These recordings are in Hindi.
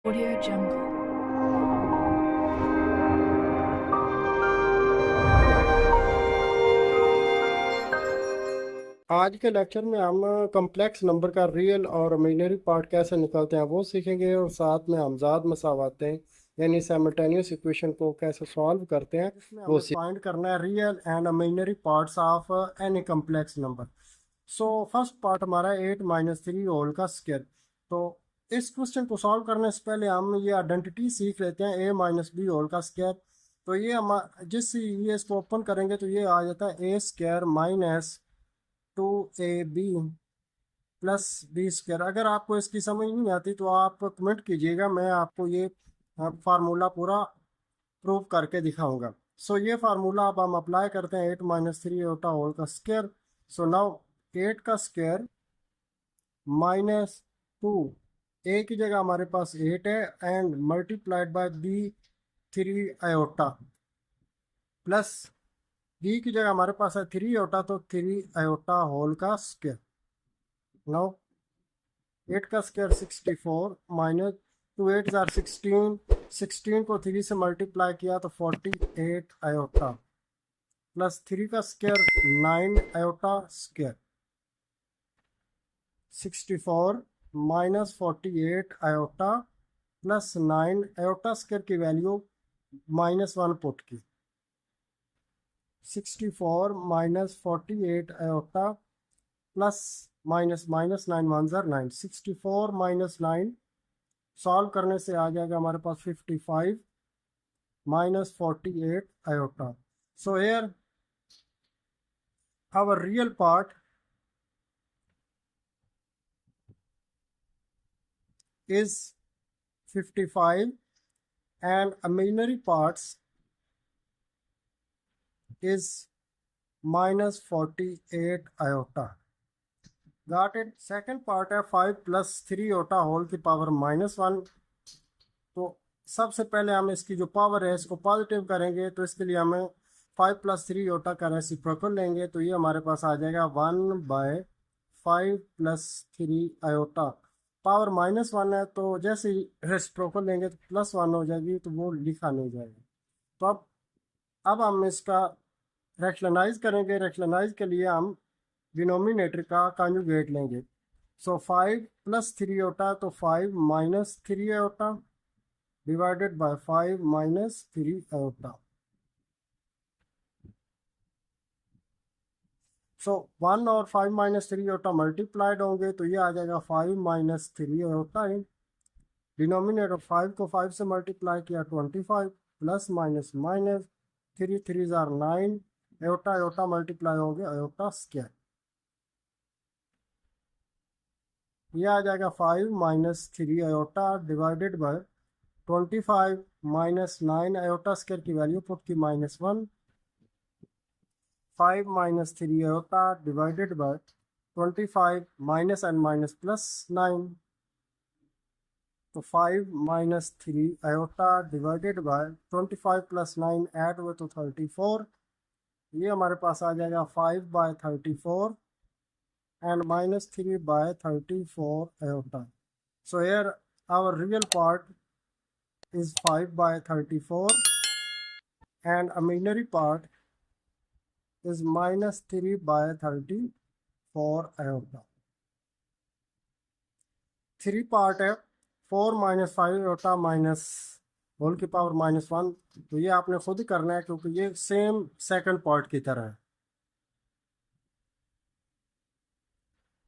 Audio Jungle. आज के लेक्चर में हम कम्प्लेक्स नंबर का रियल और इमेजिनरी पार्ट कैसे निकालते हैं वो सीखेंगे, और साथ में हमजाद मसावातें यानी साइमल्टेनियस इक्वेशन को कैसे सॉल्व करते हैं वो फाइंड करना है real and imaginary parts of any complex number. So first part हमारा 8 - 3 होल का स्क्वायर। तो इस क्वेश्चन को सॉल्व करने से पहले हम ये आइडेंटिटी सीख लेते हैं, a - b होल का स्क्वायर। तो ये हम ये इसको ओपन करेंगे तो ये आ जाता है a² minus 2ab plus b²। अगर आपको इसकी समझ नहीं आती तो आप कमेंट कीजिएगा, मैं आपको ये फार्मूला पूरा प्रूव करके दिखाऊंगा। सो ये फार्मूला अब हम अप्लाई करते हैं 8 - 3 ओटा होल का स्क्वायर। सो नाउ 8 का स्क्वायर -2, ए की जगह हमारे पास 8 है and multiplied by b3 plus B की जगह हमारे पास है 3 तो 3 होल का स्क्वायर। नाउ 8 का स्क्वायर 64 माइनस 2 8 16, 16 को 3 से मल्टीप्लाई किया तो 48 आयोटा प्लस 3 का square 9 iota square. 64 minus 48 iota plus 9 iota square की वैल्यू -1 पुट की। 64 minus 48 iota plus minus minus 9 × 1 = 9, 64 minus 9 solve करने से आ जाएगा हमारे पास 55 minus 48 iota. So here our real part is 55 and imaginary parts is -48 iota. Got it? Second part है 5 + 3 iota होल की पावर -1। तो सबसे पहले हम इसकी जो पावर है इसको पॉजिटिव करेंगे, तो इसके लिए हमें 5 + 3 iota का रेसिप्रोकल लेंगे। तो ये हमारे पास आ जाएगा 1/5 + 3 iota। पावर -1 है तो जैसे ही रेसिप्रोकल लेंगे तो +1 हो जाएगी, तो वो लिखा नहीं जाएगा। तो अब हम इसका रैशनलाइज करेंगे। रैशनलाइज के लिए हम डिनोमिनेटर का कॉन्जुगेट लेंगे। सो 5 + 3 iota तो 5 - 3 iota डिवाइडेड बाय 5 - 3 iota। सो 1 और 5 - 3 iota मल्टीप्लाइड होंगे तो ये आ जाएगा 5 - 3 iota इन डिनोमिनेटर 5 को 5 से मल्टीप्लाई किया 25 plus minus minus 3 3 jar 9 iota iota multiply होंगे iota स्क्वायर। ये आ जाएगा 5 - 3 iota divided by 25 minus 9 iota square की वैल्यू पुट की -1। 5 - 3 iota divided by 25 minus and minus plus 9। तो 5 - 3 iota divided by 25 plus 9 add हुए तो 34। ये हमारे पास आ जाएगा 5/34 and -3/34 iota. So here our real part is 5/34 and imaginary part is -3/34 iota. 3 part है 4 - 5 iota माइनस होल की पावर -1। तो ये आपने खुद ही करना है क्योंकि ये सेम सेकंड पार्ट की तरह है।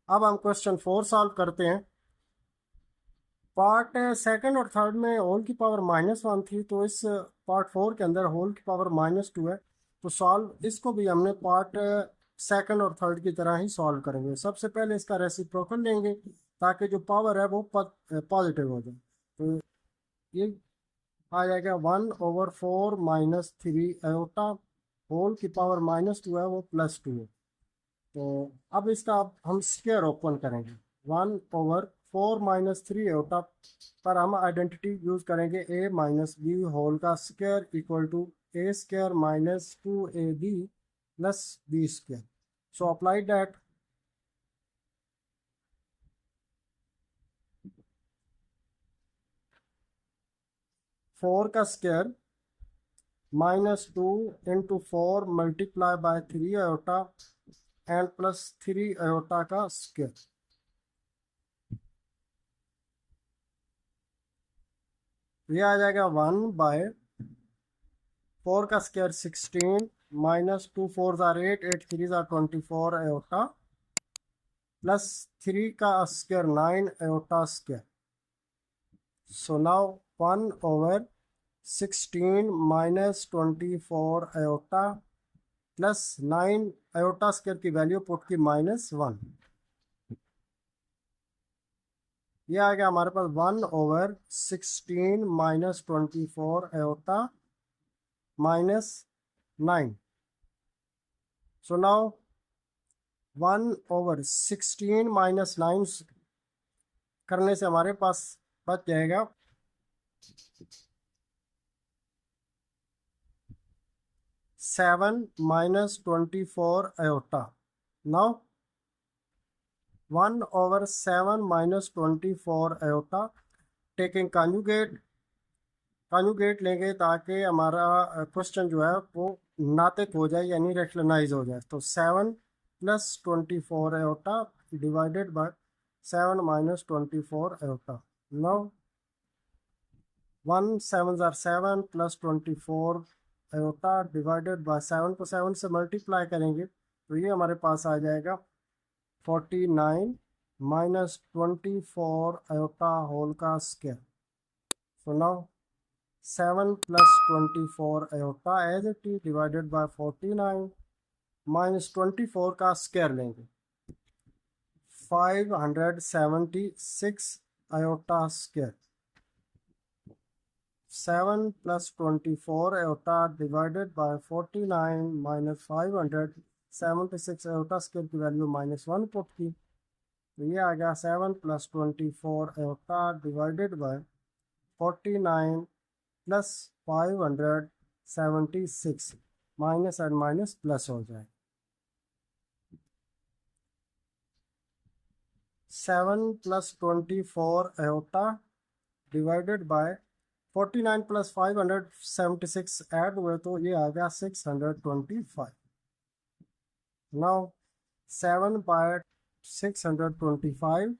अब हम क्वेश्चन 4 सॉल्व करते हैं। पार्ट सेकंड और थर्ड में होल की पावर -1 थी, तो इस पार्ट 4 के अंदर होल की पावर -2 है। तो सॉल्व इसको भी हमने पार्ट सेकंड और थर्ड की तरह ही सॉल्व करेंगे। सबसे पहले इसका रेसिप्रोकल लेंगे ताकि जो पावर है वो पॉजिटिव हो जाए। तो ये आ जाएगा 1/4 - 3 iota होल की पावर -2 है वो +2 है। तो अब इसका हम स्क्वायर ओपन करेंगे। 1/4 - 3 iota पर हम आइडेंटिटी यूज करेंगे a - b होल का square equal to a² - 2ab plus b²। So apply that. 4 का square -2 into 4 multiply by 3 iota and plus 3 iota का स्क्वायर। ये आ जाएगा 1/4 का स्क्वायर 16 -2 4 जार 8 8 3 जार 24 आयोटा प्लस 3 का square 9 iota square. So now 1/16 -24 iota plus 9 iota square की वैल्यू पुट की -1। ये आ गया हमारे पास 1/16 -24 आयोटा -9। सो नाउ 1/16 -9 करने से हमारे पास बच जाएगा 7 -24 iota. Now 1/7 -24 iota taking conjugate लेंगे ताकि हमारा क्वेश्चन जो है वो नातिक हो जाए यानी रेशनलाइज हो जाए। तो 7 + 24 iota divided bye 7 -24 iota. Now 1 7 jar 7 + 24 iota divided bye 7 को 7 से मल्टीप्लाई करेंगे तो ये हमारे पास आ जाएगा 49 -24 आयोटा होल का square. So now 7 + 24 iota as it is divided by 49 -24 का स्क्वायर लेंगे 576 iota square. 7 + 24 iota divided by 49 -576 iota square की वैल्यू -1 पुट की तो ये आ गया 7 + 24 iota divided by 49 + 576 minus and minus plus हो जाए। 7 + 24 आयोटा डिवाइडेड बाय 49 + 576 ऐड हुए तो ये आ गया 625। Now 7/625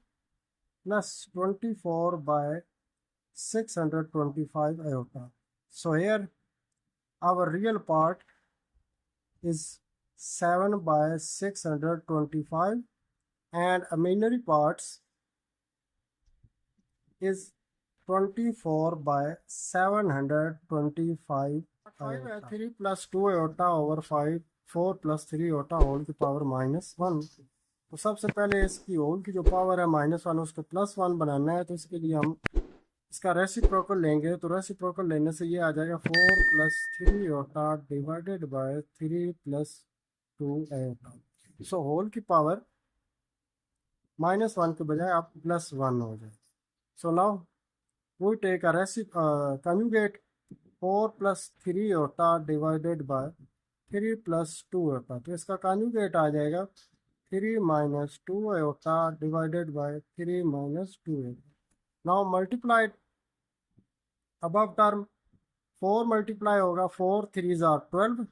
+ 24/625 iota. So here our real part is 7/625 and imaginary parts is 24/725 iota. 3 + 2 iota over 5 4 + 3 iota whole की पावर -1। तो सबसे पहले इसकी होल की जो पावर है -1 उसको +1 बनाना है तो इसके लिए हम इसका रेसिप्रोकल लेंगे। तो रेसिप्रोकल लेने से ये आ जाएगा 4 + 3 iota divided by 3 + 2 iota। So whole की पावर -1 के बजाय आप +1 हो जाए। So now we take a conjugate 4 + 3 iota divided by 3 + 2 iota। तो इसका conjugate आ जाएगा 3 - 2 iota divided by 3 - 2 iota। Now multiply above term 4 multiply होगा 4 3 जार 12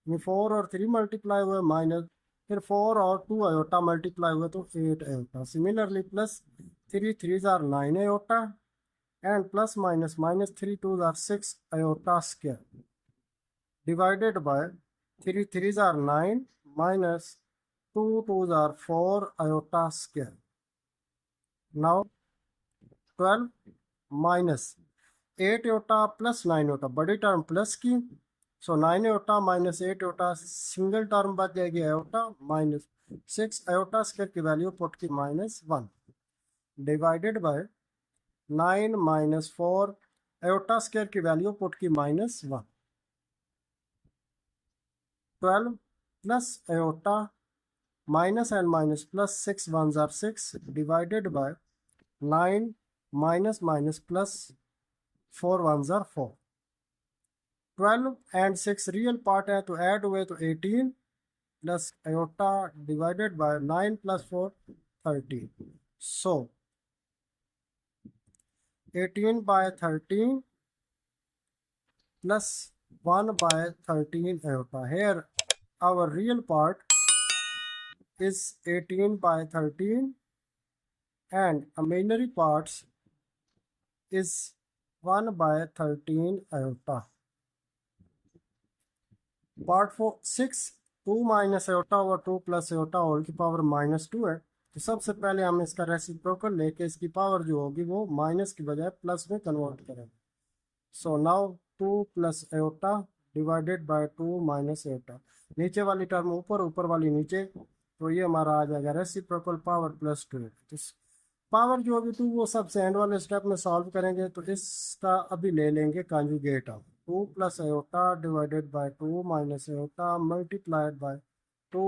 ये 4 और 3 मल्टीप्लाई हुए माइनस फिर 4 और 2 आयोटा मल्टीप्लाई हुए तो 8 iota. Similarly +3 3 jar 9 iota and plus minus -3 2 jar 6 iota square divided by 3 3 jar 9 -2 2 jar 4 iota square. Now 12 minus 8 iota + 9 iota बड़ी टर्म प्लस की सो 9 आयोटा - 8 आयोटा सिंगल टर्म बच जाएगी आयोटा -6 आयोटा स्क्वायर की वैल्यू पुट की -1 डिवाइडेड बाय 9 - 4 आयोटा स्क्वायर की वैल्यू पुट की -1 12 plus iota minus and minus plus 6 1 jar 6 divided by 9 minus plus 4 1 jar 4। 12 and 6 real part है तो ऐड हुए तो 18 plus iota divided bye 9 + 4 13। So 18/13 plus 1 by 13 iota. Here our real part is 18 by 13 and imaginary parts is 1 by 13 iota. Part 4 6 2 minus iota over 2 plus iota whole की पावर -2 है। तो सबसे पहले हम इसका रेसिप्रोकल लेके इसकी पावर जो होगी वो माइनस की बजाय प्लस में कन्वर्ट करेंगे। So now 2 plus iota divided by 2 minus iota. नीचे वाली टर्म ऊपर, ऊपर वाली नीचे, तो ये हमारा आ जाएगा रेसिप्रोकल पावर +2। तो पावर जो होगी तो वो सब एंड वाले स्टेप में सॉल्व करेंगे। तो इसका अभी ले लेंगे conjugate of 2 plus iota divided by 2 minus iota multiplied by 2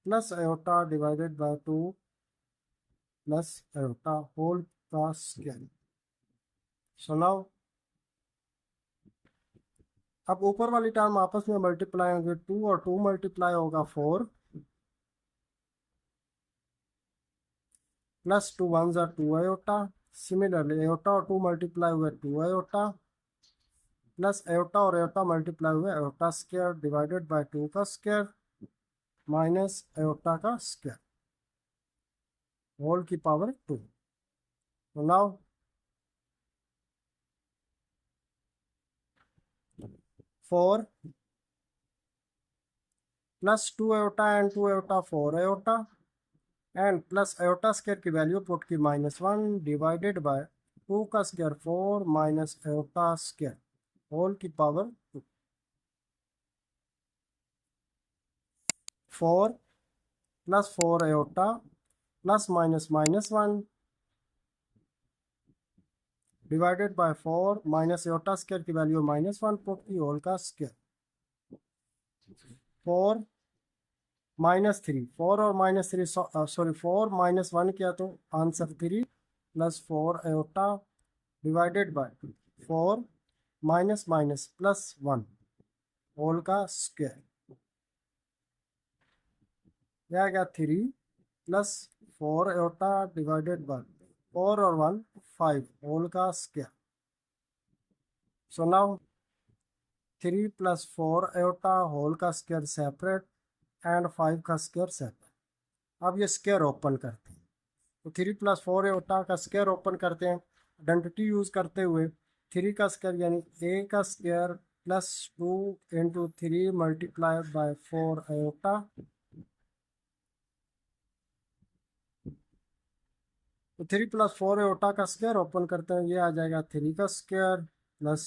plus iota divided by 2 plus iota whole का स्क्वायर। सो नाउ अब ऊपर वाली टर्म आपस में मल्टीप्लाई होंगे, 2 और 2 मल्टीप्लाई होगा 4 प्लस 2 1 ज़ा 2 आयोटा। सिमिलरली आयोटा और 2 मल्टीप्लाई हुए 2 आयोटा प्लस आयोटा और आयोटा मल्टीप्लाई हुए आयोटा स्क्वायर डिवाइडेड बाय 2 का स्क्वायर माइनस आयोटा का स्क्वायर होल की पावर 2। तो now 4 plus 2 iota and 2 iota 4 iota and plus iota square की वैल्यू पुट की -1 डिवाइडेड बाय 2 का square 4 minus iota square whole की power 2। 4 plus 4 iota plus -1 divided by 4 minus iota square की वैल्यू -1 पुट की होल का स्क्वायर 4 -3 4 और -3 सॉरी 4 -1 किया तो answer 3 plus 4 iota divided by 4 minus +1 whole का स्क्वायर। यह आ गया 3 प्लस 4 आयोटा डिवाइडेड बाय 4 और 1 5 होल का square. So now 3 plus 4 iota whole का स्क्वायर सेपरेट एंड 5 का स्क्वायर सेपरेट। अब ये स्क्वायर ओपन करते हैं। तो 3 प्लस 4 आयोटा का स्क्वायर ओपन करते हैं आइडेंटिटी यूज करते हुए। 3 का स्क्वायर यानी a का square plus 2 into 3 multiplied by 4 iota तो 3 प्लस 4 आयोटा का स्क्वायर ओपन करते हैं, ये आ जाएगा 3 का square plus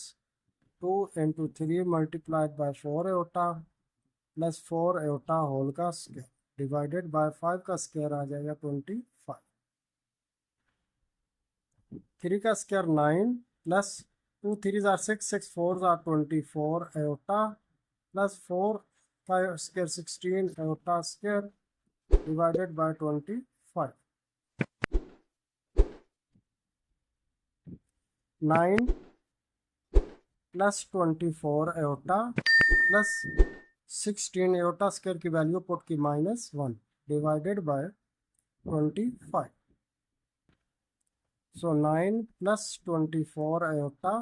2 into 3 multiplied by 4 iota plus 4 iota whole का स्क्वायर डिवाइडेड बाय 5 का स्क्वायर आ जाएगा 25। 3 का स्क्वायर 9 प्लस 2 3 ज़ार 6 6 4 ज़ार 24 आयोटा प्लस 4 का square 16 iota square divided by 25। 9 plus 24 iota plus 16 iota square की वैल्यू पुट की -1 divided by 25। So 9 plus 24 iota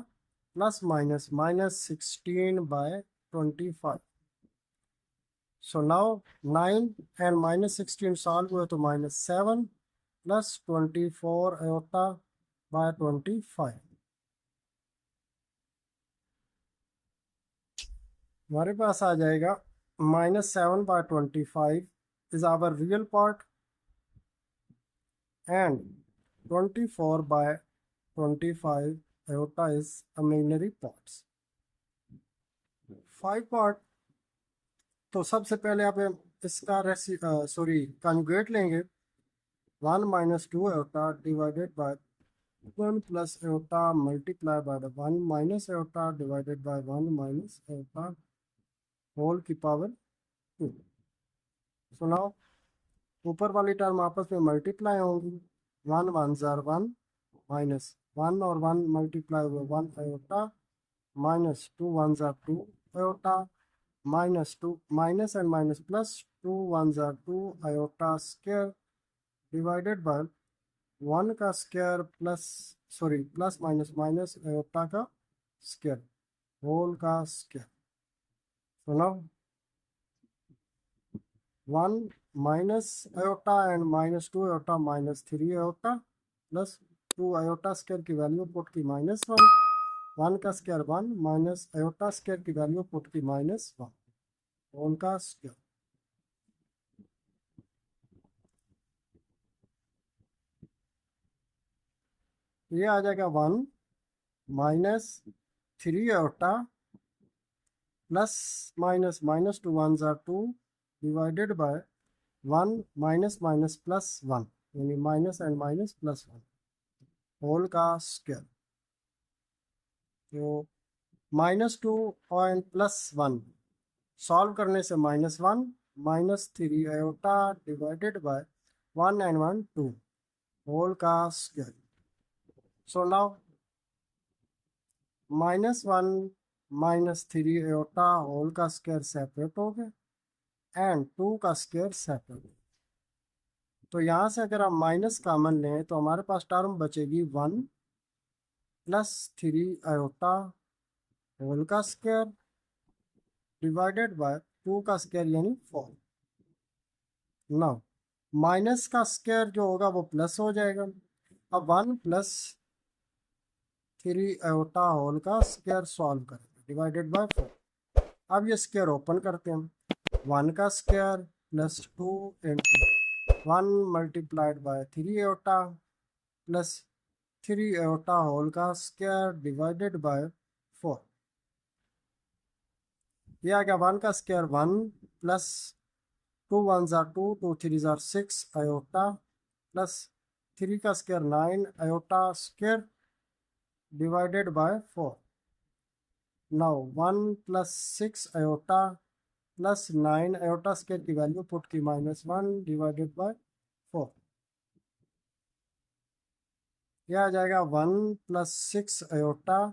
plus -16 by 25। So now 9 and -16 solve हुए तो -7 प्लस 24 आयोटा बाय 25। हमारे पास आ जाएगा -7 by 25 is our real part and 24 by 25 iota is imaginary parts. 5 part. तो सबसे पहले आप इसका कॉन्जुगेट लेंगे 1 - 2 iota divided by 1 plus iota multiply by 1 minus iota divided by 1 minus iota whole की पावर 2। सुनाओ ऊपर वाली टर्म आपस में मल्टीप्लाई होंगी 1 1 ज़ार 1 माइनस 1 और 1 मल्टीप्लाई हुए 1 आयोटा माइनस 2 1 ज़ार 2 iota -2 minus and minus plus 2 1 ज़ार 2 आयोटा स्क्वायर डिवाइडेड बाय 1 का स्क्वायर प्लस माइनस आयोटा का स्क्वायर होल का स्क्वायर। सुनो, 1 minus iota and -2 iota -3 iota plus 2 iota square की वैल्यू पुट की -1, 1 का स्क्वायर 1 माइनस आयोटा स्क्वायर की वैल्यू पुट की -1, होल का स्क्वायर। ये आ जाएगा 1 -3 आयोटा प्लस -2 1 ज़ा 2 divided by 1 minus minus plus 1, यानी minus and minus plus 1, whole का स्क्वायर। तो -2 और +1 सॉल्व करने से -1 -3 iota divided by 1 and 1 2, whole का square. So now -1 -3 iota whole का स्क्वायर सेपरेट हो गया एंड 2 का स्क्वायर सेपरेट। तो यहाँ से अगर हम माइनस कॉमन लें तो हमारे पास टर्म बचेगी 1 +3 आयोटा होल का स्क्वायर डिवाइडेड बाय 2 का स्क्वायर यानी 4। नाउ माइनस का स्क्वायर जो होगा वो प्लस हो जाएगा। अब 1 +3 आयोटा होल का स्क्वायर सॉल्व करेंगे डिवाइडेड बाय 4। अब ये स्क्वायर ओपन करते हैं, 1 का square +2 into 1 multiplied by 3 iota plus 3 iota whole का स्क्वायर डिवाइडेड बाय 4। ये आ गया 1 का स्क्वायर 1 प्लस 2 1 ज़ा 2 2 3 ज़ा 6 आयोटा प्लस 3 का square 9 iota square divided by 4। Now 1 +6 iota plus 9 iota square की वैल्यू पुट की -1 डिवाइडेड बाय 4। यह आ जाएगा 1 +6 आयोटा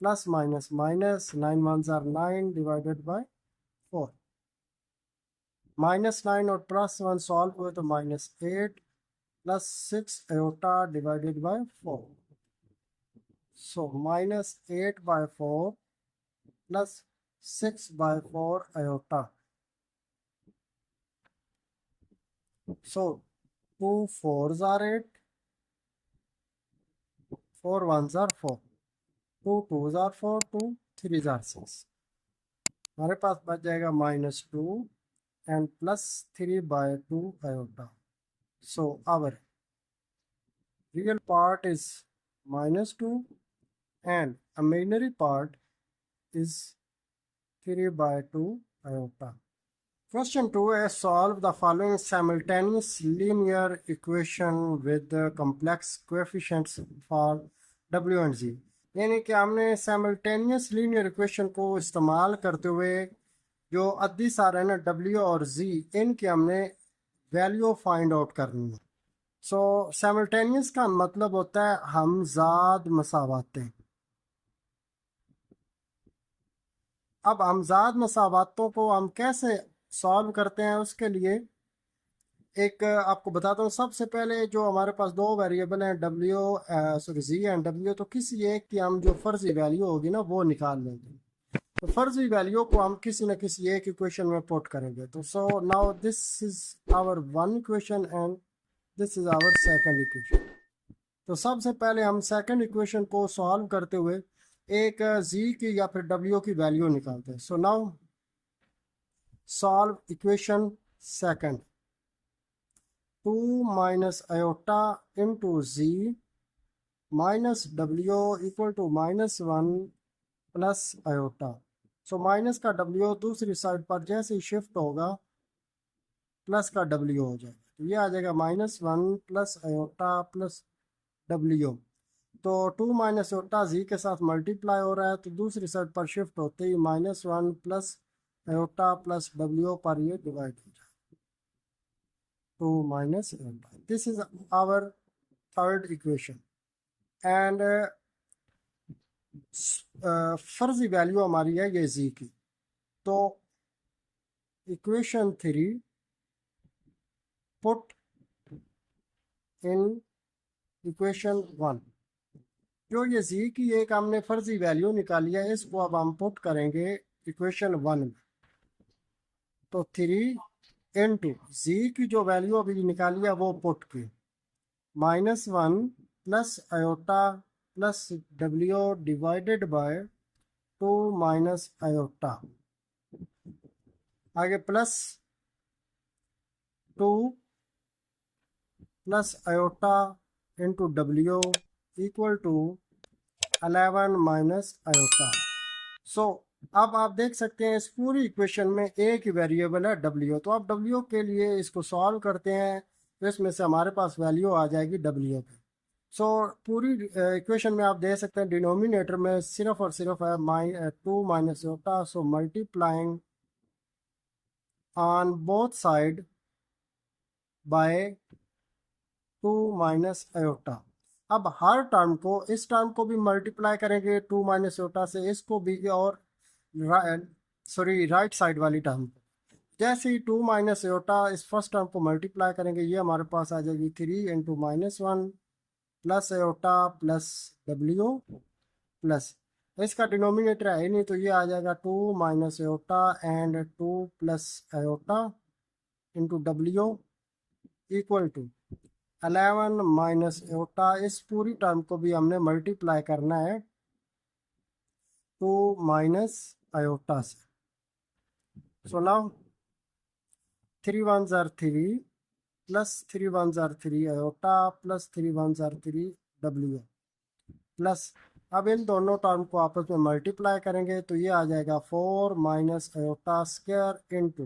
प्लस माइनस माइनस 9 1 ज़ा 9 डिवाइडेड बाय 4। -9 और +1 सॉल्व हुए तो -8 +6 iota divided by 4। So -8/4 +6/4 iota. So 2 4s are 8, 4 1s are 4, 2 2s are 4, 2 3s are 6। हमारे पास बच जाएगा -2 and +3/2 iota. So our real part is -2 and imaginary part is 3/2 iota. Question 2 is solve the following simultaneous linear equation with the complex coefficients for W and Z। यानी कि हमने simultaneous linear equation को इस्तेमाल करते हुए जो अद्दी सारे ना W और Z, इनकी हमने वैल्यू फाइंड आउट करनी है। सो साइमल्टेनियस का मतलब होता है हमजाद मसावातें। अब हमजाद मसावातों को हम कैसे सॉल्व करते हैं, उसके लिए एक आपको बताता हूँ। सबसे पहले जो हमारे पास दो वेरिएबल हैं W sorry Z and W, तो किसी एक की हम जो फर्जी वैल्यू होगी ना वो निकाल लेंगे। तो फर्जी वैल्यू को हम किसी न किसी एक इक्वेशन में पुट करेंगे। तो so now this is our one equation and this is our second equation. तो सबसे पहले हम सेकंड इक्वेशन को सॉल्व करते हुए एक Z की या फिर W की वैल्यू निकालते हैं। So now solve equation second. 2 minus iota into Z minus W equal to -1 plus iota. So minus का W दूसरी साइड पर जैसे ही शिफ्ट होगा प्लस का W हो जाएगा। तो ये आ जाएगा -1 प्लस आयोटा प्लस W। तो 2 माइनस आयोटा Z के साथ मल्टीप्लाई हो रहा है, तो दूसरी साइड पर शिफ्ट होते ही -1 प्लस आयोटा प्लस W पर ये डिवाइड हो जाएगा। 2 minus iota, this is our third equation and फर्जी वैल्यू हमारी है ये Z की। तो इक्वेशन 3 पुट इन इक्वेशन 1। जो ये जी की एक हमने फर्जी वैल्यू निकाली है, इसको अब हम पुट करेंगे इक्वेशन 1 में। तो 3 जी की जो वैल्यू अभी निकाली है वो पुट की, -1 प्लस आयोटा प्लस डब्ल्यू डिवाइडेड बाय 2 माइनस आयोटा, आगे plus 2 plus iota into W equal to 11 minus iota. So अब आप देख सकते हैं इस पूरी इक्वेशन में एक ही वेरिएबल है डब्ल्यू। तो आप डब्ल्यू के लिए इसको सॉल्व करते हैं तो इसमें से हमारे पास वैल्यू आ जाएगी डब्ल्यू की। सो पूरी इक्वेशन में आप देख सकते हैं डिनोमिनेटर में सिर्फ और सिर्फ है 2 minus iota. So multiplying on both side by 2 minus iota. अब हर टर्म को, इस टर्म को भी मल्टीप्लाई करेंगे 2 माइनस आयोटा से, इसको भी, और राइट साइड वाली टर्म को। जैसे ही 2 माइनस आयोटा इस फर्स्ट टर्म को मल्टीप्लाई करेंगे, ये हमारे पास आ जाएगी 3 into -1 plus iota plus W plus, इसका डिनोमिनेटर है ही नहीं तो ये आ जाएगा 2 minus iota and 2 plus iota into W equal to 11 minus iota. इस पूरी टर्म को भी हमने मल्टीप्लाई करना है 2 माइनस आयोटा से। सो now 3 1s are 3 plus 3 1s are 3 iota plus 3 1s are 3 W plus, अब इन दोनों टर्म को आपस में मल्टीप्लाई करेंगे तो ये आ जाएगा 4 minus iota square into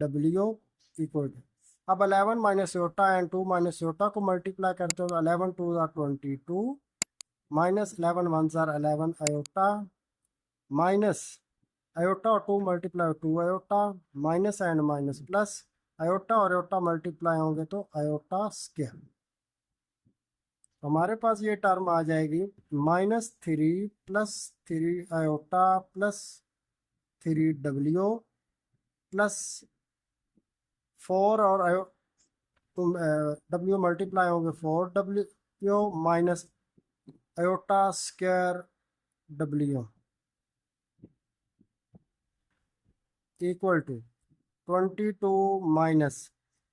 W equal to, अब 11 minus iota and 2 minus iota को मल्टीप्लाई करते हो, 11 2 are 22 minus 11 1s are 11 iota minus iota और 2 multiply 2 iota minus and minus plus, iota और आयोटा मल्टीप्लाई होंगे तो आयोटा स्क्वायर। हमारे पास ये टर्म आ जाएगी -3 plus 3 iota plus 3 W plus 4 और डब्ल्यू मल्टीप्लाई होंगे 4 W minus iota square W equal to 22 minus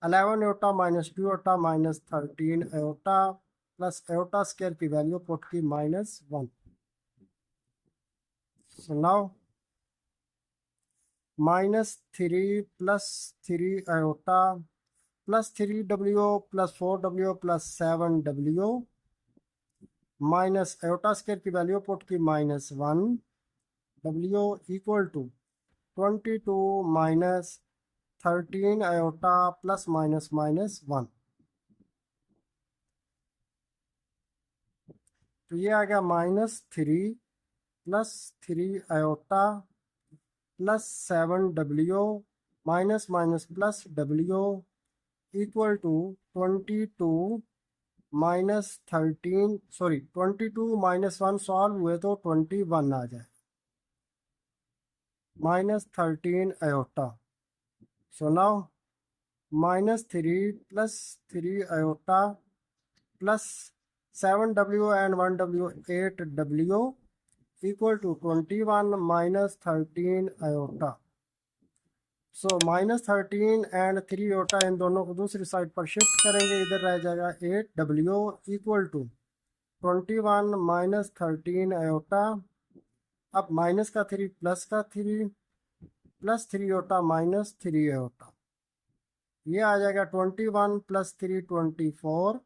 11 iota minus 2 iota minus 13 iota plus iota square की वैल्यू पुट की -1। So now -3 plus 3 iota plus 3 W plus 4 W plus 7 W minus iota square की वैल्यू पुट की -1 W equal to 22 minus 13 iota plus minus -1। तो ये आ गया -3 plus 3 iota plus 7 W minus minus plus W equal to 22 minus 13, sorry 22 -1 solve हुए तो 21 आ जाए, -13 iota. So now -3 plus 3 iota plus 7 W and 1 W 8 W equal to 21 -13 iota. So -13 and 3 iota इन दोनों को दूसरी साइड पर शिफ्ट करेंगे, इधर रह जाएगा 8 डब्ल्यू इक्वल टू 21 -13 आयोटा। अब माइनस का 3 प्लस का 3 प्लस 3 आयोटा माइनस 3 आयोटा, ये आ जाएगा 21 plus 3 24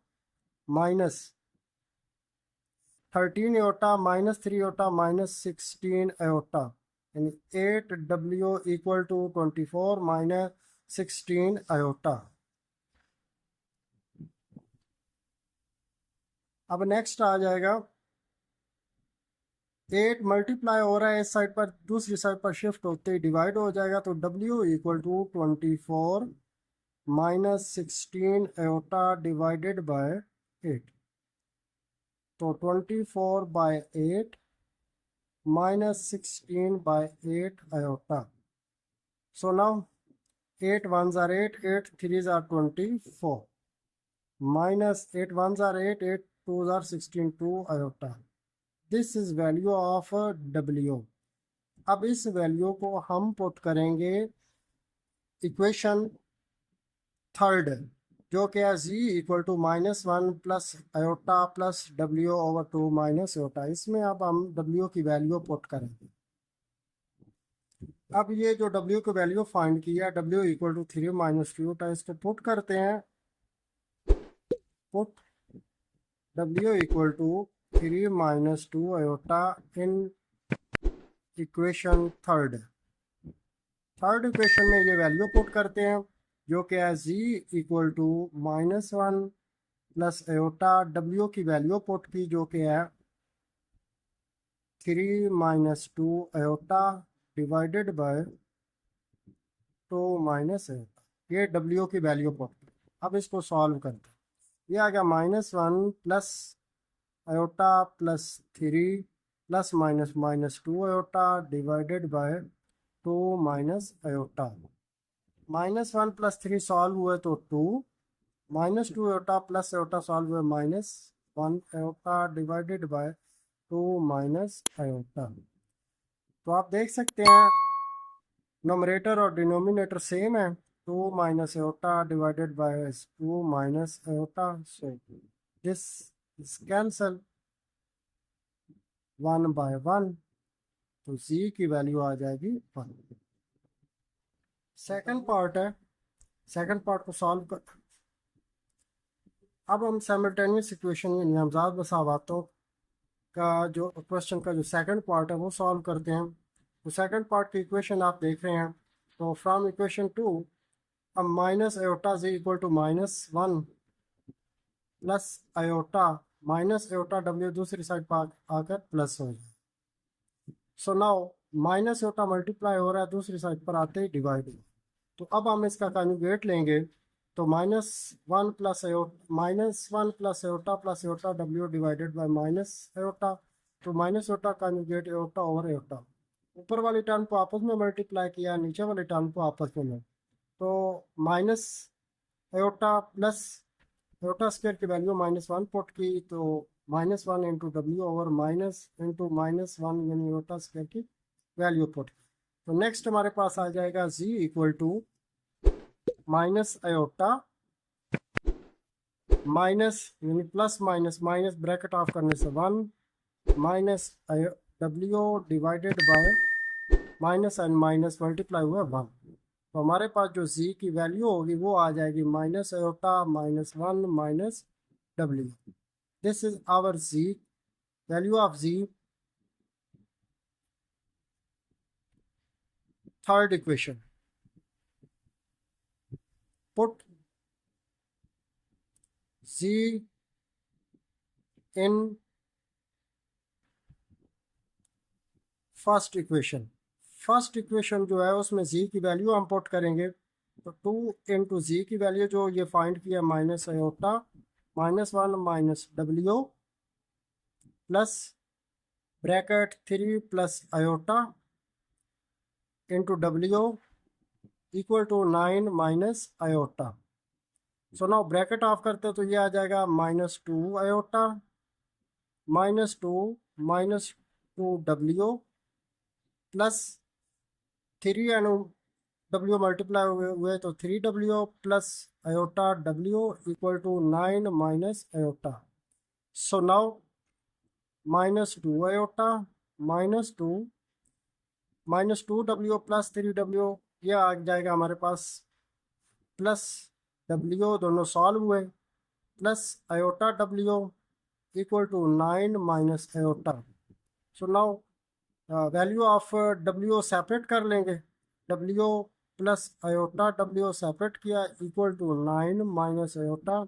minus 13 iota minus 3 iota minus 16 iota, यानी 8 W equal to 24 minus 16 iota. अब नेक्स्ट आ जाएगा 8 मल्टीप्लाई हो रहा है इस साइड पर, दूसरी साइड पर शिफ्ट होते ही डिवाइड हो जाएगा तो W equal to 24 minus 16 iota divided by 8, तो 24 by 8 minus 16 by 8 iota. So now 8 1s are 8 3s are 24 minus 8 1s are 8 8 2 are 16 2 iota. This is value of W। अब इस वैल्यू को हम पुट करेंगे इक्वेशन थर्ड, जो कि है z equal to -1 plus iota plus W/2 minus iota. इसमें अब हम W की वैल्यू पुट करेंगे। अब ये जो W की वैल्यू फाइंड किया, W equal to 3 minus 2 iota, इसको पुट करते हैं। Put W equal to 3 minus 2 iota in equation third. Third equation में ये वैल्यू पुट करते हैं, जो कि है z equal to -1 plus iota. W की वैल्यू पुट की, जो कि है 3 minus 2 iota divided by 2 minus iota. ये W की वैल्यू पुट की। अब इसको सॉल्व करते हैं। ये आ गया -1 plus iota plus 3 plus minus -2 iota divided by 2 minus iota. -1 plus 3 solve हुए तो 2, -2 आयोटा प्लस आयोटा सॉल्व हुए -1 iota divided by 2 minus iota. तो आप देख सकते हैं नोमरेटर और डिनोमिनेटर सेम है। 2 minus iota divided by 2 minus iota. So this is cancel 1 by 1, तो z की वैल्यू आ जाएगी 1। सेकंड पार्ट है, सेकंड पार्ट को सॉल्व कर। अब हम साइमल्टेनियस इक्वेशन यानी हमजाद मसावातों का जो क्वेश्चन का जो सेकंड पार्ट है वो सॉल्व करते हैं। तो सेकंड पार्ट की इक्वेशन आप देख रहे हैं। तो फ्रॉम इक्वेशन 2, अब minus iota z equal to -1 plus iota minus iota W दूसरी साइड पर आकर प्लस हो जाए। So now minus iota multiply हो रहा है, दूसरी साइड पर आते ही डिवाइड हो। तो अब हम इसका कॉन्जुगेट लेंगे। तो -1 plus iota plus iota W divided by minus iota. तो minus iota conjugate iota over iota. ऊपर वाली टर्म को आपस में मल्टीप्लाई किया, नीचे वाली टर्म को आपस में तो minus iota plus iota square की वैल्यू -1 पुट की, तो -1 into W over minus into -1 यानी आयोटा स्क्वायर की वैल्यू पुट की। तो नेक्स्ट हमारे पास आ जाएगा z equal to minus iota minus यानी plus minus minus bracket off करने से 1 minus W divided by minus and minus multiply हुआ 1। तो हमारे पास जो z की वैल्यू होगी वो आ जाएगी minus iota -1 minus W। This is our z, value of z। Third equation, put z in first equation. First equation जो है उसमें z की वैल्यू हम पुट करेंगे। तो 2 इंटू z की वैल्यू जो ये फाइंड किया minus iota -1 minus W plus bracket 3 plus iota into W equal to 9 minus iota. So now bracket off करते हैं तो ये आ जाएगा -2 iota -2 W plus 3 and W multiply हुए तो 3W plus iota W equal to 9 minus iota. So now -2 iota -2 plus 3W, ये आ जाएगा हमारे पास प्लस W, दोनों सॉल्व हुए, plus iota W equal to 9 minus iota. So now value of W separate कर लेंगे। W plus iota W separate किया equal to 9 minus iota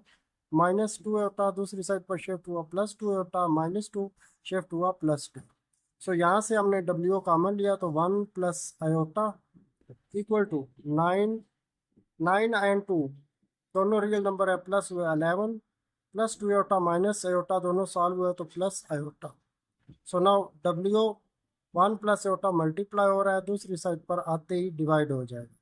-2 iota दूसरी साइड पर शिफ्ट हुआ +2 आयोटा -2 शिफ्ट हुआ +2। सो यहाँ से हमने W कॉमन लिया तो 1 plus iota equal to 9 and 2 दोनों रियल नंबर है, प्लस हुआ 11 +2 आयोटा माइनस आयोटा दोनों सॉल्व हुए तो plus iota. So now W 1 plus iota multiply हो रहा है, दूसरी साइड पर आते ही डिवाइड हो जाएगा।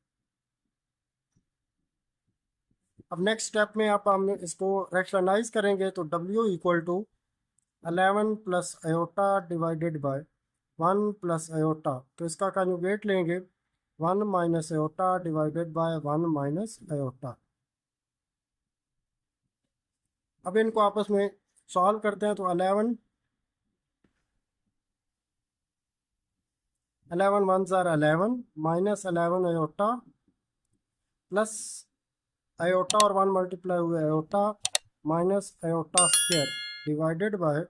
अब नेक्स्ट स्टेप में आप हम इसको रैशनलाइज करेंगे तो W equal to 11 plus iota divided by 1 plus iota, तो इसका कॉन्जुगेट लेंगे 1 minus iota divided by 1 minus iota. अब इनको आपस में सॉल्व करते हैं तो 11 one are 11 minus 11 iota plus iota और 1 मल्टीप्लाई हुए iota minus iota square divided by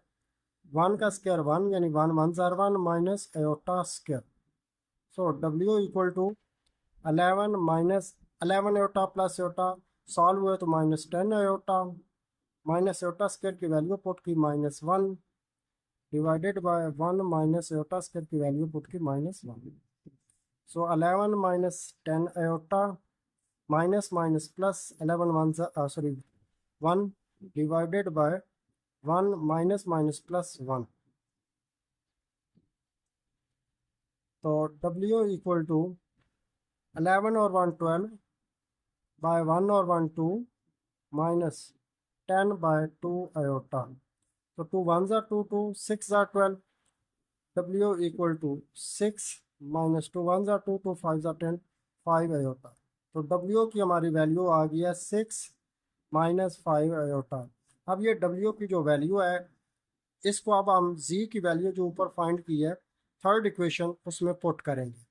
1 का स्क्वायर 1 यानी 1 one are 1 minus iota square. So W equal to 11 minus 11 iota plus iota solve हुए तो minus 10 iota minus iota square की वैल्यू पुट की -1 divided by 1 minus iota square की वैल्यू पुट की -1। सो 11 minus 10 iota minus minus plus 11 one sorry 1 divided by 1 minus minus plus 1। तो W इक्वल टू 11 और 1 12 बाय 1 और 1 2 माइनस 10 बाय 2 आयोटा। तो 2 one are 2 2 6 are 12। W equal to 6 minus 2 one are 2 2 5 are 10 5 iota. तो W की हमारी वैल्यू आ गई है 6 माइनस 5 आयोटा। अब ये W की जो वैल्यू है इसको अब हम Z की वैल्यू जो ऊपर फाइंड की है थर्ड इक्वेशन उसमें पुट करेंगे।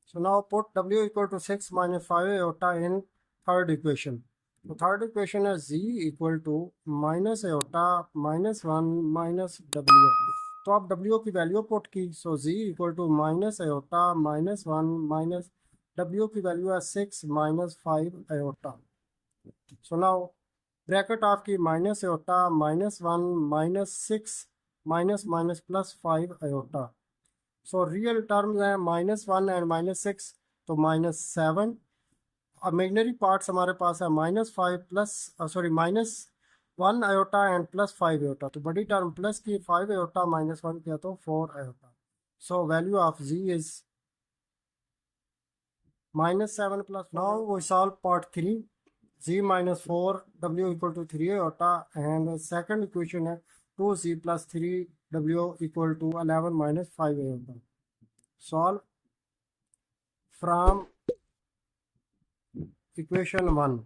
So now put W equal to 6 minus 5 iota in third equation. तो थर्ड इक्वेशन है Z equal to minus iota minus 1 minus W। तो आप W की वैल्यू पुट की, so Z equal to minus iota minus 1 minus W की वैल्यू है 6 minus 5 iota. So now bracket आपकी minus iota minus 1 minus 6 minus minus plus 5 iota. So real terms हैं -1 एंड -6, तो -7। इमेजनरी पार्ट्स हमारे पास है -5 plus sorry -1 iota and +5 iota. तो बड़ी टर्म प्लस की 5 आयोटा -1 किया तो 4 iota. So value of Z is -7 plus. Now we solve part 3, Z minus 4 W equal to 3 iota, and the second equation है 2Z plus 3 W equal to 11 minus 5 iota. Solve from equation 1।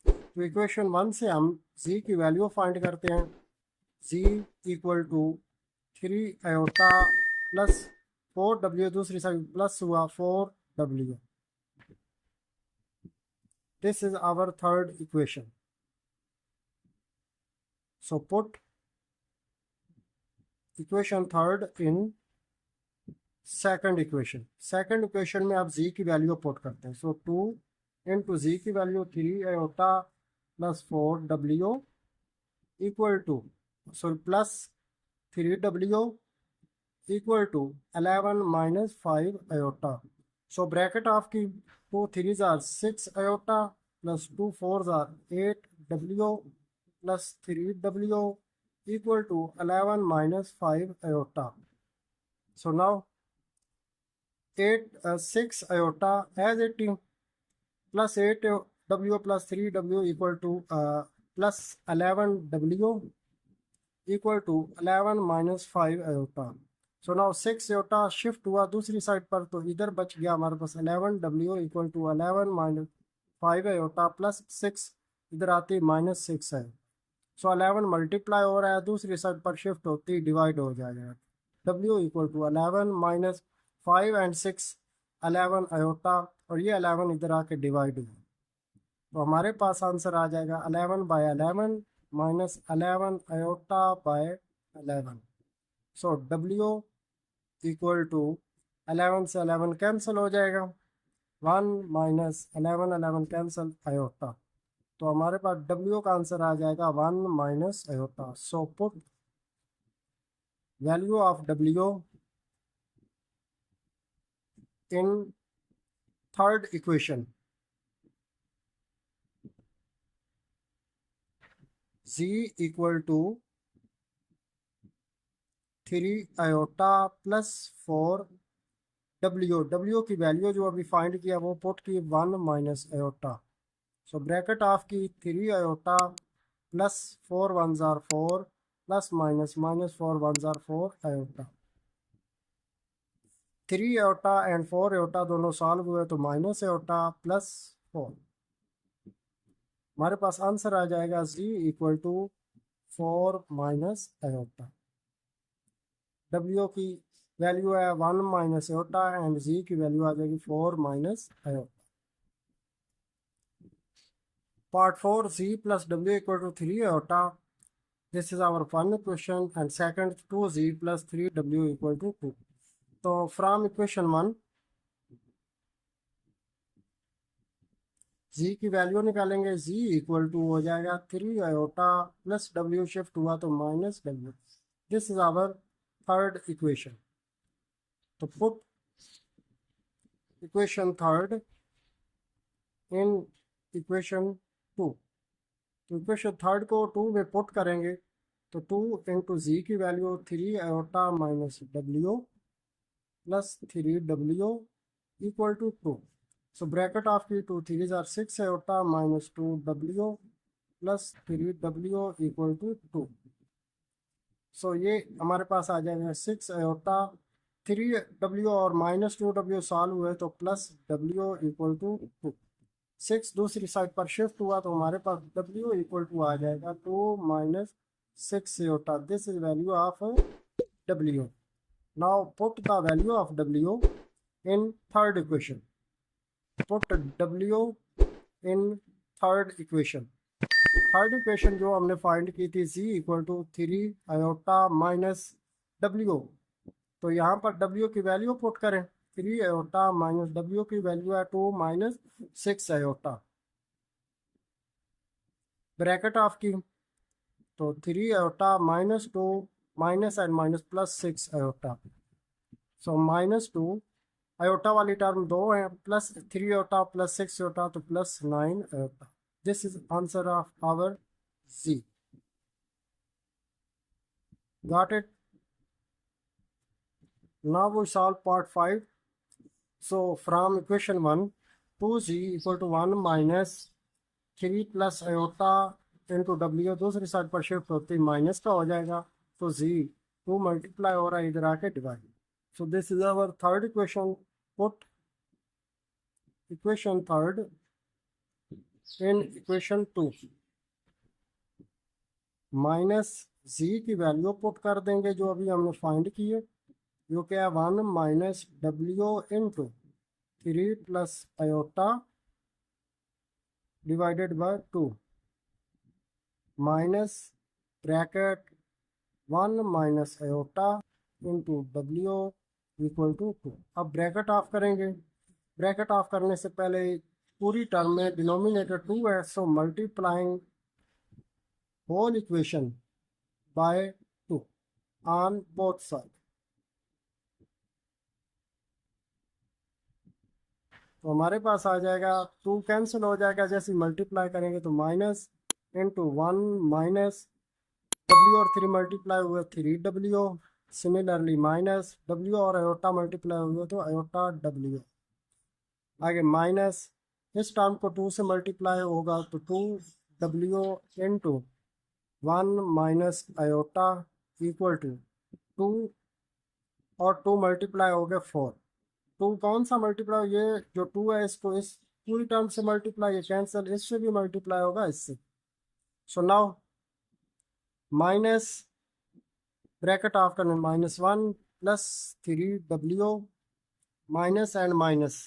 तो इक्वेशन 1 से हम Z की वैल्यू फाइंड करते हैं। Z equal to 3 iota plus 4W, दूसरी साइड प्लस हुआ 4W। This is our third equation. So put equation third in second equation. Second equation में आप Z की वैल्यू पुट करते हैं। सो 2 इंटू Z की value 3 iota plus 4W equal to plus 3W equal to 11 minus 5 iota. So bracket आपकी 2 3 are 6 iota plus 2 4 are 8W plus 3W equal to 11 minus 5 iota. So now 6 iota as it is plus 8W plus 3W equal to plus 11W equal to 11 minus 5 iota. So now 6 iota shift हुआ दूसरी साइड पर, तो इधर बच गया हमारे पास 11W equal to 11 minus 5 iota plus 6 इधर आती -6 है। सो 11 मल्टीप्लाई हो रहा है, दूसरी साइड पर शिफ्ट होती डिवाइड हो जाएगा। W equal to 11 minus 5 and 6 11 iota, और ये 11 इधर आके डिवाइड हुआ, तो हमारे पास आंसर आ जाएगा 11 by 11 minus 11 iota by 11। So W equal to 11 से 11 कैंसिल हो जाएगा, 1 माइनस 11 11 कैंसिल आयोटा, तो हमारे पास W का आंसर आ जाएगा 1 minus iota. So put value of W in third equation. Z equal to 3 iota plus 4W। W की वैल्यू जो अभी फाइंड किया वो पुट की 1 minus iota. So bracket off की 3 iota plus 4 1s are 4 plus minus minus 4 1s are 4 iota. 3 iota and 4 iota दोनों सॉल्व हुए तो माइनस आयोटा प्लस 4। हमारे पास आंसर आ जाएगा z equal to 4 minus iota. w की वैल्यू है 1 माइनस आयोटा एंड z की वैल्यू आ जाएगी 4 minus iota. Part 4 z plus w equal to 3 iota. This is our fun question and second 2z plus 3w equal to 2। तो फ्रॉम इक्वेशन 1 z की वैल्यू निकालेंगे, z इक्वल टू हो जाएगा 3 आयोटा प्लस w शिफ्ट हुआ तो minus w। This is our third equation. तो put equation third in equation 2। तो इक्वेशन थर्ड को 2 में पुट करेंगे तो 2 इंटू जी की value 3 iota minus w plus 3w equal to 2। So bracket off की 2 3s are 6 iota minus 2w plus 3w equal to 2। So ये हमारे पास आ जाएगा 6 आयोटा 3w और माइनस 2w सॉल्व हुए तो प्लस w इक्वल टू 2। 6 दूसरी साइड पर शिफ्ट हुआ तो हमारे पास w इक्वल टू आ जाएगा 2 minus 6 iota. This is value of w। Now put the value of w in third equation. Put w in third equation. Third equation जो हमने फाइंड की थी z equal to 3 iota minus w। तो यहाँ पर w की वैल्यू पुट करें, 3 आयोटा माइनस w की वैल्यू है 2 माइनस 6 आयोटा। ब्रैकेट ऑफ की तो 3 iota minus 2 minus and minus plus 6 iota. So minus 2 iota वाली टर्म 2 है, प्लस 3 आयोटा प्लस 6 आयोटा तो plus 9 iota. This is answer of our z। Got it? Now we solve part 5. So from equation 1, 2z equal to 1 minus 3 plus iota into w दूसरी साइड पर शिफ्ट होती माइनस का हो जाएगा तो z 2 मल्टीप्लाई हो रहा है इधर आके divide. So this is our third equation. Put equation third in equation 2। Minus z की वैल्यू पुट कर देंगे जो अभी हमने फाइंड की है, जो क्या है 1 minus w into 3 plus iota divided by 2 minus bracket 1 minus iota into w equal to 2। अब ब्रैकेट ऑफ करेंगे। ब्रैकेट ऑफ करने से पहले पूरी टर्म में डिनोमिनेटर 2 है, so multiplying whole equation by 2 on both side. तो हमारे पास आ जाएगा 2 कैंसिल हो जाएगा, जैसे मल्टीप्लाई करेंगे तो माइनस इंटू 1 माइनस w और 3 मल्टीप्लाई हुए 3w। सिमिलरली माइनस w और आयोटा मल्टीप्लाई हुए तो आयोटा w। आगे माइनस इस टर्म को 2 से मल्टीप्लाई होगा तो 2w into 1 minus iota equal to 2 और 2 मल्टीप्लाई हो गए 4। 2 कौन सा मल्टीप्लाई, ये जो 2 है इसको इस पूरी टर्म से मल्टीप्लाई, ये कैंसिल, इससे भी मल्टीप्लाई होगा इससे। So now minus bracket off करने -1 plus 3w minus and minus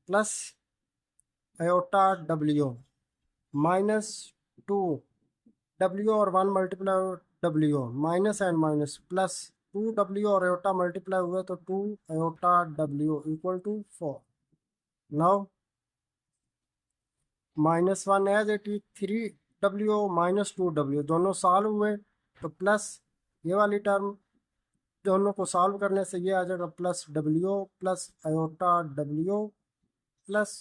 plus iota w minus 2w और 1 multiply w minus and minus plus 2w और आयोटा मल्टीप्लाई हुआ तो 2 iota w equal to 4। Now -1 as it is 3w minus 2w दोनों सॉल्व हुए तो प्लस ये वाली टर्म दोनों को सॉल्व करने से ये आ जाएगा plus w plus iota w plus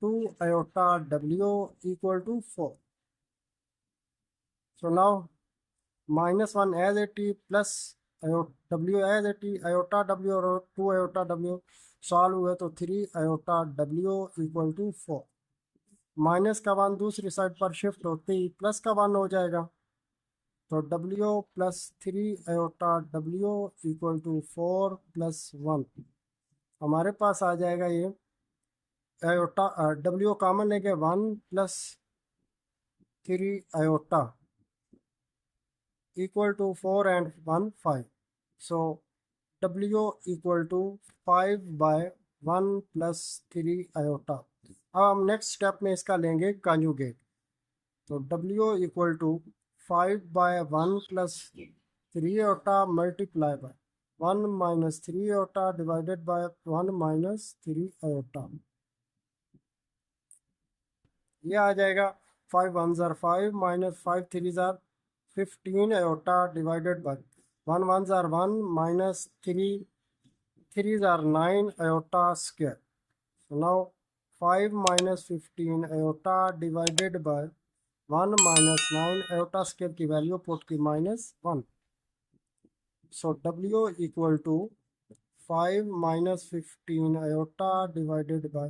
2 iota w equal to 4। So now -1 as it is plus W as A T iota W और 2 आयोटा डब्ल्यू सॉल्व हुए तो 3 iota W equal to 4। Minus का वन दूसरी साइड पर शिफ्ट होते ही प्लस का वन हो जाएगा, तो W plus 3 iota W equal to 4 plus 1। हमारे पास आ जाएगा ये आयोटा डब्ल्यू कॉमन लेके 1 plus 3 iota equal to 4 and 1 5, so w equal to 5 by 1 plus 3 iota। अब हम नेक्स्ट स्टेप में इसका लेंगे कॉन्जुगेट, तो w equal to 5 by 1 plus 3 iota multiply by 1 minus 3 iota divided by 1 minus 3 iota। ये आ जाएगा 5 1 are 5 minus 5 3 are 15 iota divided by 1 1 are 1 minus 3 3 are 9 iota square। So now 5 minus 15 iota divided by 1 minus 9 iota square की वैल्यू पुट की -1। So W equal to 5 minus 15 iota divided by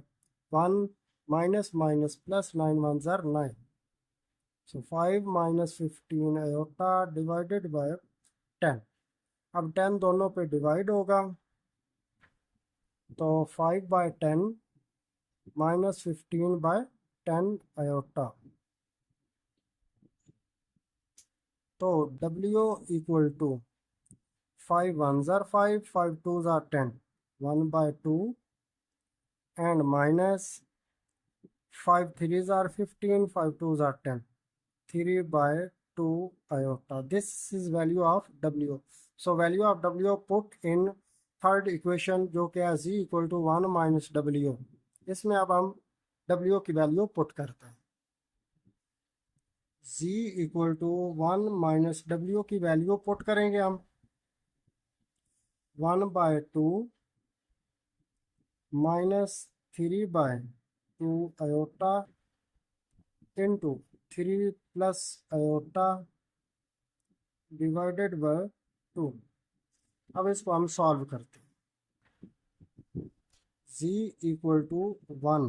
1 minus minus plus 9 1 tsar 9। So 5 minus 15 iota divided by 10। अब 10 दोनों पे डिवाइड होगा, तो 5 by 10 minus 15 by 10 iota, तो W equal to 5 1 are 5 5 2 are 10 1 by 2 and minus 5 3 are 15 5 2 are 10 3 by 2 iota। This is value of W। So value of W put in third equation जो कि है Z equal to 1 minus W। इसमें अब हम W की वैल्यू पुट करते हैं। Z equal to 1 minus W की वैल्यू पुट करेंगे हम 1 by 2 minus 3 by 2 iota into 3 plus iota divided by 2। अब इसको हम सॉल्व करते हैं। Z इक्वल टू 1,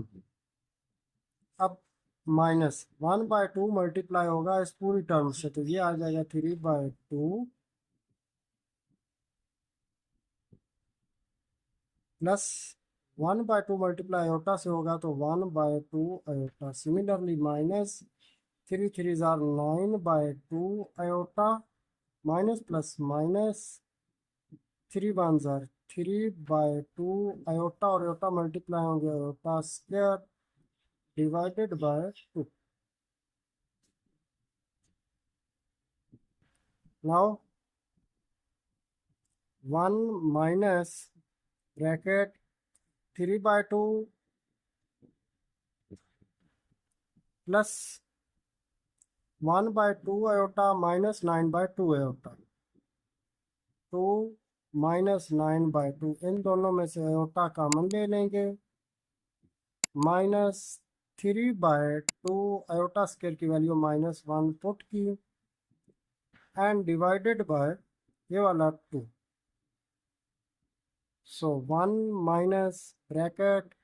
अब माइनस 1 by 2 मल्टीप्लाई होगा इस पूरी टर्म से, तो ये आ जाएगा 3 by 2 plus 1 by 2 multiply iota से होगा तो 1 by 2 iota. Similarly minus 3 3 are 9 by 2 iota minus plus minus 3 1 are 3 by 2 iota और आयोटा मल्टीप्लाई होंगे iota square divided by 2। Now 1 minus bracket 3 by 2 plus 1 by 2 iota minus 9 by 2 iota, 2 minus 9 by 2, इन दोनों में से आयोटा कॉमन ले लेंगे, माइनस 3 by 2 आयोटा स्क्वायर की वैल्यू -1 पुट की एंड डिवाइडेड बाय ये वाला 2। So 1 minus bracket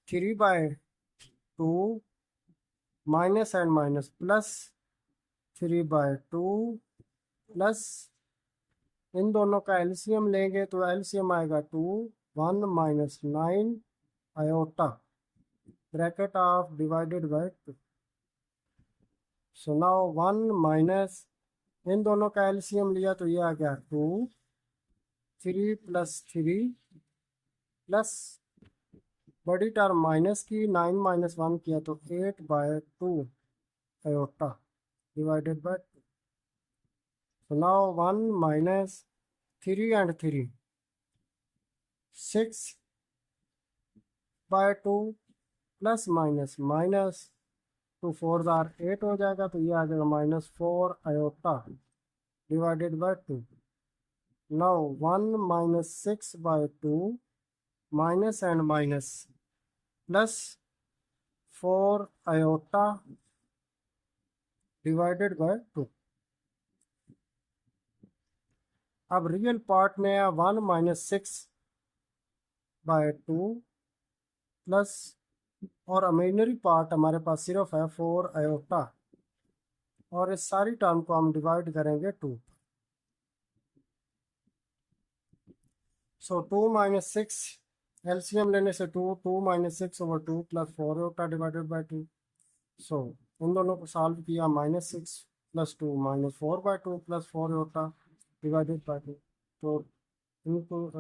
3 by 2 minus and minus plus 3 by 2 plus इन दोनों का एलसीएम लेंगे तो एलसीएम आएगा 2 1 minus 9 iota bracket off divided by 2। So now 1 minus इन दोनों का एलसीएम लिया तो ये आ गया 2 3 प्लस 3 प्लस बड़ी टर्म माइनस की 9 minus 1 किया तो 8 by 2 iota divided by 2। So now 1 minus 3 and 3 6 by 2 plus minus minus 2 4 ज़ार 8 हो जाएगा, तो ये आ जाएगा -4 iota divided by 2। Now 1 minus 6 by 2 minus and minus plus 4 iota divided by 2। अब रियल पार्ट में है 1 - 6/2 प्लस, और इमेजिनरी पार्ट हमारे पास सिर्फ है 4 आयोटा, और इस सारी टर्म को हम डिवाइड करेंगे 2। सो 2 - 6, एलसीएम लेने से 2 - 6/2 प्लस 4 डिवाइडेड बाई 2। सो इन दोनों को सॉल्व किया, -6 + 2 -4/2 प्लस 4 डिवाइडेड बाई 2। तो इनको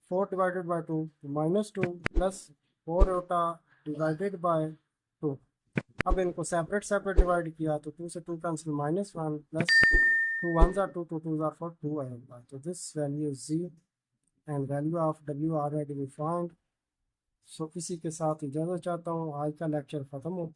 4 divided by 2 -2 plus 4 divided by 2। अब इनको सेपरेट सेपरेट डिवाइड किया तो 2 से 2 कैंसिल, -1 प्लस 2 1 ज़ार 2, 2 2 ज़ार 4, 2 आएगा। तो this value is 0 and value of W already we found. So इसी के साथ इजाज़त चाहता हूँ, आज का लेक्चर ख़त्म होता है।